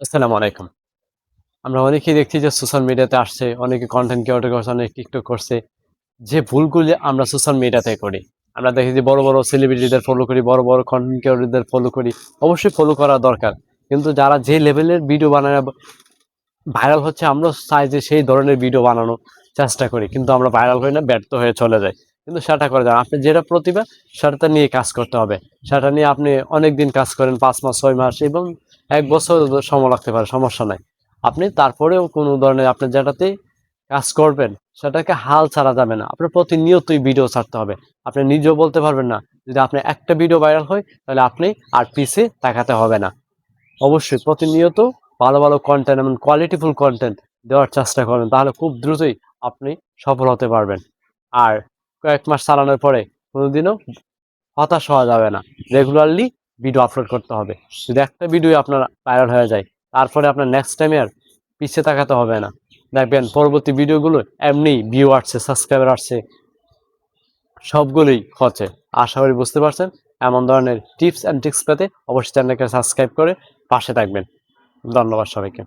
আসসালামু আলাইকুম। আমরা অনেকেই দেখছি যে সোশ্যাল মিডিয়াতে আসছে, অনেকে কনটেন্ট ক্রিয়েটর করছে, অনেকে টিকটক করছে। যে ভুলগুলি আমরা সোশ্যাল মিডিয়াতে করি। আমরা দেখি যে বড়, বড় সেলিব্রিটিদের ফলো করি, বড়, বড় কনটেন্ট ক্রিয়েটরদের ফলো করি। অবশ্যই ফলো করা দরকার। কিন্তু যারা যে লেভেলের ভিডিও বানায় ভাইরাল হচ্ছে আমরাও চাই যে সেই ধরনের ভিডিও বানানোর চেষ্টা করি। কিন্তু আমরা ভাইরাল হই না, ব্যর্থ হয়ে চলে যাই। কিন্তু সেটা করা যায় না। আপনি যেটা প্রতিভা সেটা নিয়ে কাজ করতে হবে। সেটা নিয়ে আপনি অনেকদিন কাজ করেন ৫ মাস, ৬ মাস এবং ১ বছর সময় লাগতে পারে, সমস্যা নাই। আপনি তারপরেও কোনো ধরনের আপনি যেটাতেই কাজ করবেন সেটাকে হাল ছাড়া যাবে না। আপনার প্রতিনিয়তই ভিডিও ছাড়তে হবে। আপনি নিজেও বলতে পারবেন না। যদি আপনার একটা ভিডিও ভাইরাল হয় তাহলে আপনি আর পিছে তাকাতে হবে না। অবশ্যই প্রতিনিয়ত ভালো, ভালো কনটেন্ট এবং কোয়ালিটিফুল কনটেন্ট দেওয়ার চেষ্টা করবেন। তাহলে খুব দ্রুতই আপনি সফল হতে পারবেন। আর কয়েক মাস চালানোর পরে কোনোদিনও হতাশ হওয়া যাবে না। রেগুলারলি ভিডিও আপলোড করতে হবে। যদি একটা ভিডিও আপনার ভাইরাল হয়ে যায়, তারপরে আপনার নেক্সট টাইমে আর পিছে তাকাতে হবে না। দেখবেন পরবর্তী ভিডিওগুলো এমনিই ভিউ আসছে, সাবস্ক্রাইবার আসছে, সবগুলোই হচ্ছে। আশা করি বুঝতে পারছেন। এমন ধরনের টিপস অ্যান্ড ট্রিক্স পেতে অবশ্যই চ্যানেলকে সাবস্ক্রাইব করে পাশে থাকবেন। ধন্যবাদ সবাইকে।